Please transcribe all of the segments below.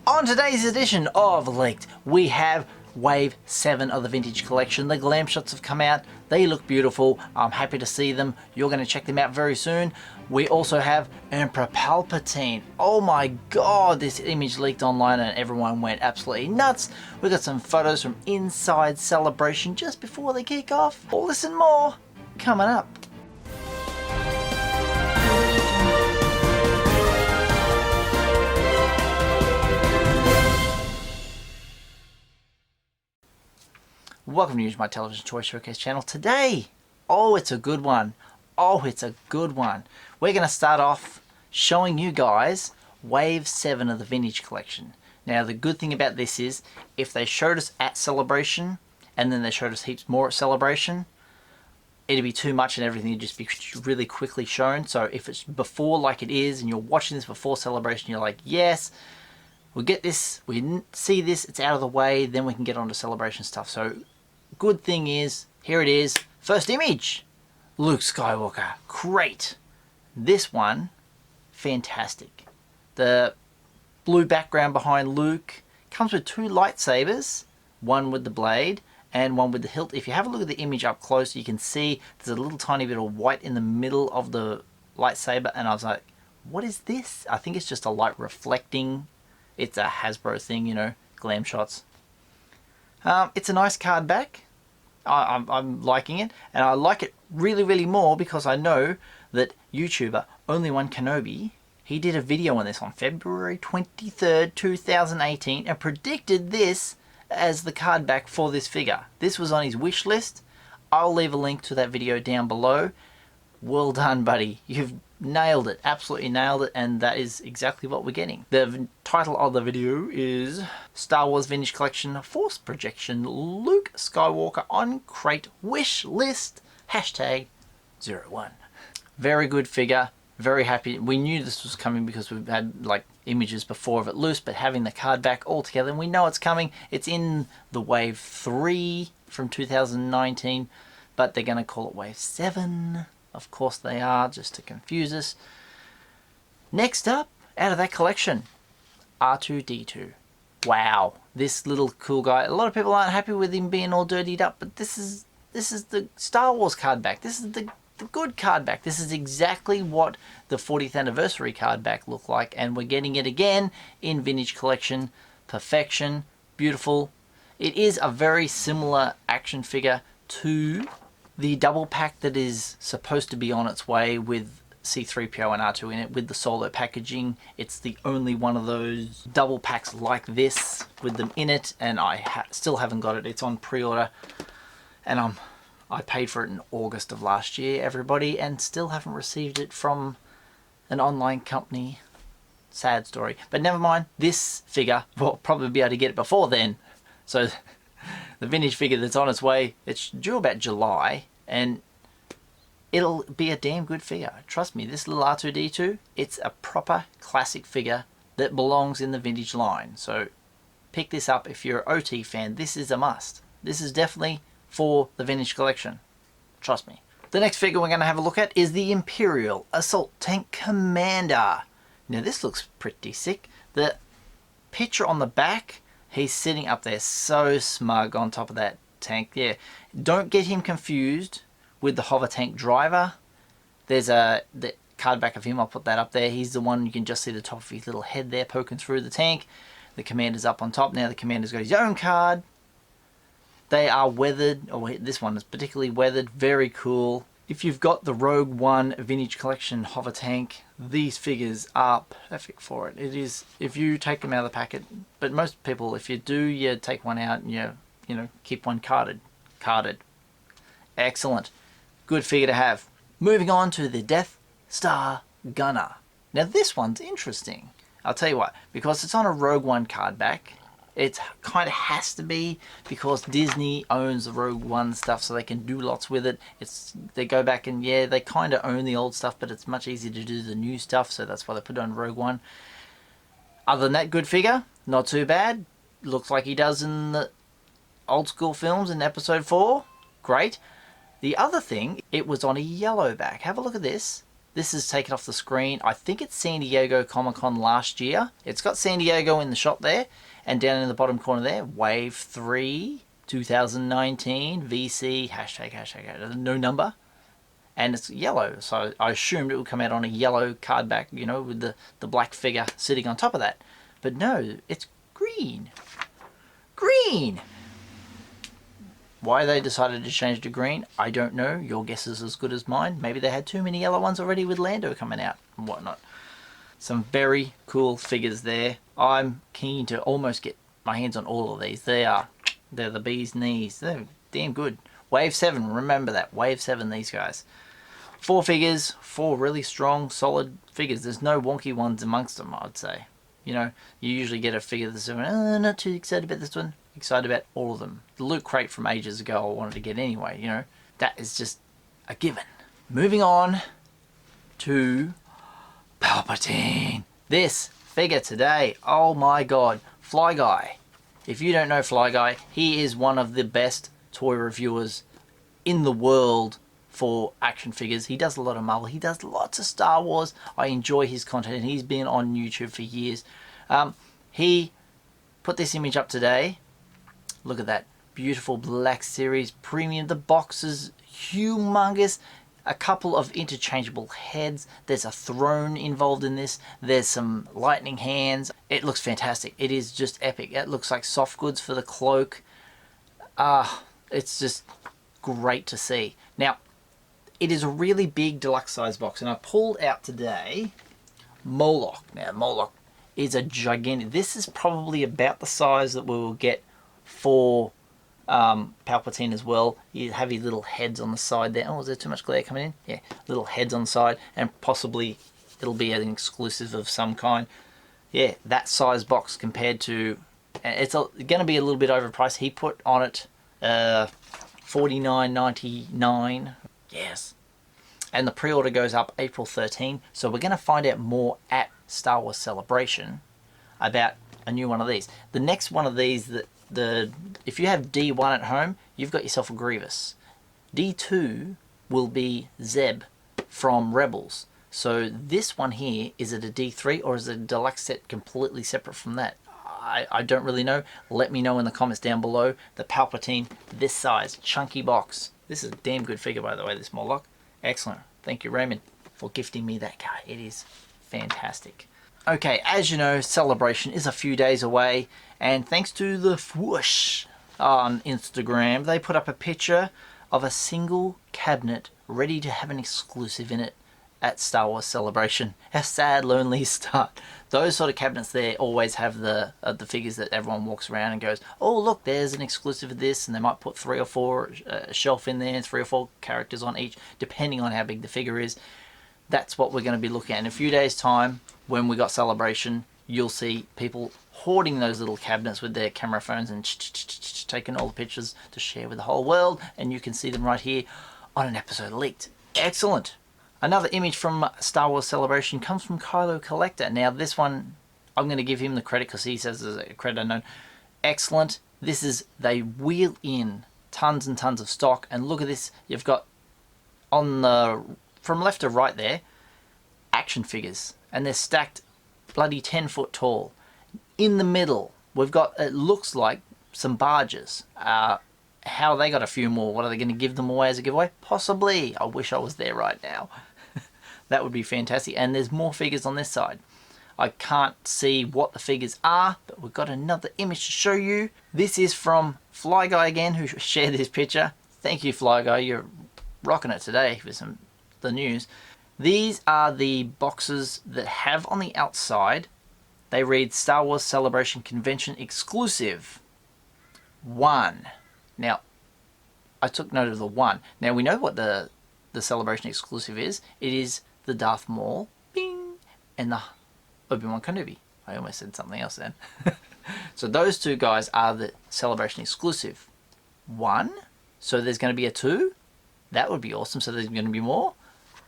On today's edition of Leaked, we have Wave 7 of the Vintage Collection. The glam shots have come out. They look beautiful. I'm happy to see them. You're going to check them out very soon. We also have Emperor Palpatine. Oh my god, this image leaked online and everyone went absolutely nuts. We got some photos from inside Celebration just before they kick off. All this and more coming up. Welcome to Usualmike Television Toy Showcase channel. Today, it's a good one. It's a good one. We're going to start off showing you guys Wave 7 of the Vintage Collection. Now, the good thing about this is, if they showed us at Celebration, and then they showed us heaps more at Celebration, it'd be too much and everything would just be really quickly shown. So if it's before like it is, and you're watching this before Celebration, you're like, yes, we'll get this, we see this, it's out of the way, then we can get on to Celebration stuff. So, good thing is, here it is, first image, Luke Skywalker Crate. This one, fantastic. The blue background behind Luke comes with two lightsabers, one with the blade and one with the hilt. If you have a look at the image up close, you can see there's a little tiny bit of white in the middle of the lightsaber, and I was like, what is this? I think it's just a light reflecting. It's a Hasbro thing, you know, glam shots. It's a nice card back. I'm liking it, and I like it really more because I know that YouTuber Only One Kenobi, he did a video on this on February 23rd 2018 and predicted this as the card back for this figure. This was on his wish list. I'll leave a link to that video down below. Well done, buddy. You've nailed it, absolutely nailed it, and that is exactly what we're getting. The title of the video is Star Wars Vintage Collection Force Projection Luke Skywalker on Crate Wish List #01. Very good figure, very happy. We knew this was coming because we've had like images before of it loose, but having the card back all together, and we know it's coming. It's in the Wave 3 from 2019, but they're going to call it Wave 7. Of course they are, just to confuse us. Next up, out of that collection, R2-D2. Wow, this little cool guy. A lot of people aren't happy with him being all dirtied up, but this is the Star Wars card back. This is the good card back. This is exactly what the 40th anniversary card back looked like, and we're getting it again in Vintage Collection. Perfection, beautiful. It is a very similar action figure to the double pack that is supposed to be on its way with C-3PO and R2 in it, with the solo packaging. It's the only one of those double packs like this with them in it, and I still haven't got it. It's on pre-order, and I paid for it in August of last year, everybody, and still haven't received it from an online company. Sad story. But never mind, this figure, we'll probably be able to get it before then. So the vintage figure that's on its way, it's due about July, and it'll be a damn good figure. Trust me, this little R2-D2, it's a proper classic figure that belongs in the vintage line. So pick this up if you're an OT fan. This is a must. This is definitely for the vintage collection. Trust me. The next figure we're going to have a look at is the Imperial Assault Tank Commander. Now this looks pretty sick. The picture on the back, he's sitting up there so smug on top of that tank. Yeah, don't get him confused with the hover tank driver. There's the card back of him. I'll put that up there. He's the one you can just see the top of his little head there poking through the tank. The commander's up on top. Now the commander's got his own card. They are weathered. Oh, this one is particularly weathered. Very cool. If you've got the Rogue One Vintage Collection hover tank, these figures are perfect for it. It is, if you take them out of the packet, but most people, if you do, you take one out and you know, keep one carded. Excellent. Good figure to have. Moving on to the Death Star Gunner. Now this one's interesting. I'll tell you what, because it's on a Rogue One card back. It kind of has to be because Disney owns the Rogue One stuff, so they can do lots with it. They go back and yeah, they kind of own the old stuff, but it's much easier to do the new stuff, so that's why they put it on Rogue One. Other than that, good figure, not too bad. Looks like he does in the old school films in Episode 4. Great. The other thing, it was on a yellow back. Have a look at this. This is taken off the screen. I think it's San Diego Comic-Con last year. It's got San Diego in the shot there. And down in the bottom corner there, Wave 3, 2019, VC, hashtag, no number. And it's yellow, so I assumed it would come out on a yellow card back, you know, with the black figure sitting on top of that. But no, it's green. Green! Why they decided to change to green, I don't know. Your guess is as good as mine. Maybe they had too many yellow ones already with Lando coming out and whatnot. Some very cool figures there. I'm keen to almost get my hands on all of these. They're the bee's knees. They're damn good. Wave 7, remember that. Wave 7, these guys. 4 figures, 4 really strong, solid figures. There's no wonky ones amongst them, I'd say. You know, you usually get a figure that's not too excited about this one. Excited about all of them. The LUKE crate from ages ago I wanted to get anyway, you know. That is just a given. Moving on to Palpatine. This figure today, oh my god, Fly Guy. If you don't know Fly Guy, he is one of the best toy reviewers in the world for action figures. He does a lot of Marvel. He does lots of Star Wars. I enjoy his content and he's been on YouTube for years. He put this image up today. Look at that beautiful Black Series premium. The box is humongous. A couple of interchangeable heads. There's a throne involved in this. There's some lightning hands. It looks fantastic. It is just epic. It looks like soft goods for the cloak. It's just great to see. Now, it is a really big deluxe size box, and I pulled out today Moloch. Now, Moloch is a gigantic. This is probably about the size that we will get for Palpatine as well. You have his little heads on the side there. Oh, is there too much glare coming in? Yeah, little heads on the side, and possibly it'll be an exclusive of some kind. Yeah, that size box compared to, it's going to be a little bit overpriced. He put on it $49.99. Yes. And the pre-order goes up April 13. So we're going to find out more at Star Wars Celebration about a new one of these. The next one of these, if you have D1 at home, you've got yourself a Grievous. D2 will be Zeb from Rebels. So this one here, is it a D3 or is it a deluxe set completely separate from that? I don't really know. Let me know in the comments down below. The Palpatine, this size, chunky box. This is a damn good figure, by the way, this Moloch. Excellent. Thank you, Raymond, for gifting me that card. It is fantastic. Okay, as you know, Celebration is a few days away, and thanks to the Whoosh on Instagram, they put up a picture of a single cabinet ready to have an exclusive in it at Star Wars Celebration. A sad, lonely start. Those sort of cabinets there always have the figures that everyone walks around and goes, oh look, there's an exclusive of this, and they might put 3 or 4 shelf in there and 3 or 4 characters on each, depending on how big the figure is. That's what we're going to be looking at in a few days' time. When we got Celebration, you'll see people hoarding those little cabinets with their camera phones and taking all the pictures to share with the whole world, and you can see them right here on an episode leaked. Excellent. Another image from Star Wars Celebration comes from Kylo Collector. Now this one, I'm going to give him the credit because he says there's a credit unknown. Excellent. This is, they wheel in tons and tons of stock, and look at this. You've got on the, from left to right there, action figures, and they're stacked bloody 10 foot tall. In the middle, we've got, it looks like some barges. How they got a few more? What are they going to give them away as a giveaway? Possibly. I wish I was there right now. That would be fantastic. And there's more figures on this side. I can't see what the figures are, but we've got another image to show you. This is from Fly Guy again, who shared this picture. Thank you, Fly Guy. You're rocking it today with the news. These are the boxes that have on the outside, they read Star Wars Celebration Convention Exclusive 1. Now, I took note of the 1. Now, we know what the Celebration exclusive is. It is the Darth Maul, bing, and the Obi-Wan Kenobi. I almost said something else then. So those two guys are the Celebration exclusive 1. So there's going to be a 2. That would be awesome. So there's going to be more.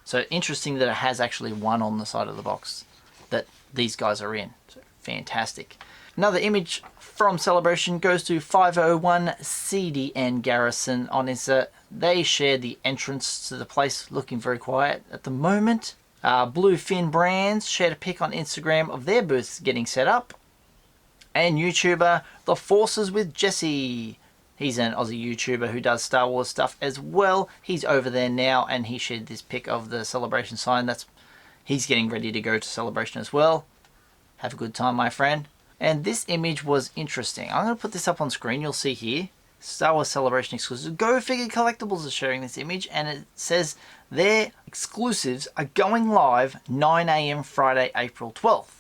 So interesting that it has actually 1 on the side of the box that these guys are in. So fantastic. Another image from Celebration goes to 501 CDN Garrison on Insta. They shared the entrance to the place, looking very quiet at the moment. Bluefin Brands shared a pic on Instagram of their booths getting set up. And YouTuber The Forces with Jesse. He's an Aussie YouTuber who does Star Wars stuff as well. He's over there now, and he shared this pic of the Celebration sign. He's getting ready to go to Celebration as well. Have a good time, my friend. And this image was interesting. I'm going to put this up on screen. You'll see here. Star Wars Celebration exclusive. Go Figure Collectibles is sharing this image, and it says their exclusives are going live 9 AM Friday, April 12th.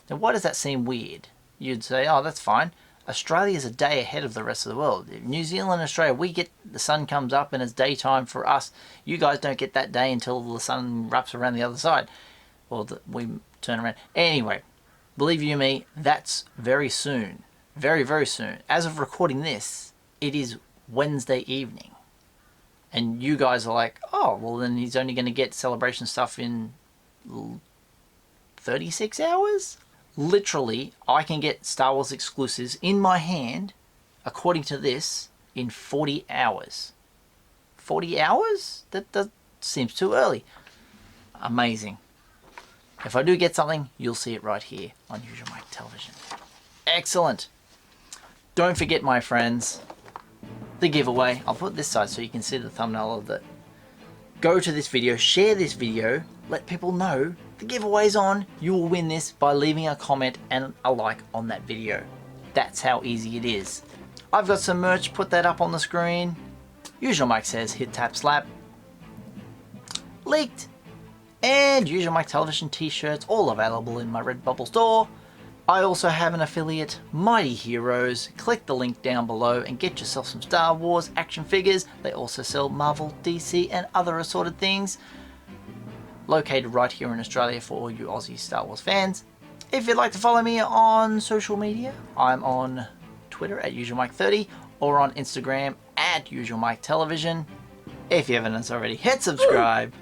Now, why does that seem weird? You'd say, oh, that's fine. Australia is a day ahead of the rest of the world. New Zealand and Australia, we get the sun comes up and it's daytime for us. You guys don't get that day until the sun wraps around the other side. Or we turn around. Anyway, believe you me, that's very soon. Very, very soon. As of recording this, it is Wednesday evening. And you guys are like, oh, well then he's only going to get Celebration stuff in 36 hours? Literally, I can get Star Wars exclusives in my hand, according to this, in 40 hours. 40 hours? That seems too early. Amazing. If I do get something, you'll see it right here on Usualmike Television. Excellent. Don't forget, my friends, the giveaway. I'll put this side so you can see the thumbnail of it. Go to this video, share this video, let people know the giveaway's on. You will win this by leaving a comment and a like on that video. That's how easy it is. I've got some merch, put that up on the screen. Usualmike says hit, tap, slap. Leaked. And Usualmike Television t-shirts, all available in my Redbubble store. I also have an affiliate, Mighty Heroes. Click the link down below and get yourself some Star Wars action figures. They also sell Marvel, DC and other assorted things. Located right here in Australia for all you Aussie Star Wars fans. If you'd like to follow me on social media, I'm on Twitter at Usualmike30 or on Instagram at Usualmike Television. If you haven't already, hit subscribe.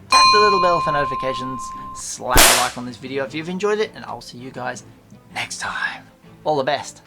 Tap the little bell for notifications. Slap a like on this video if you've enjoyed it, and I'll see you guys next time. All the best.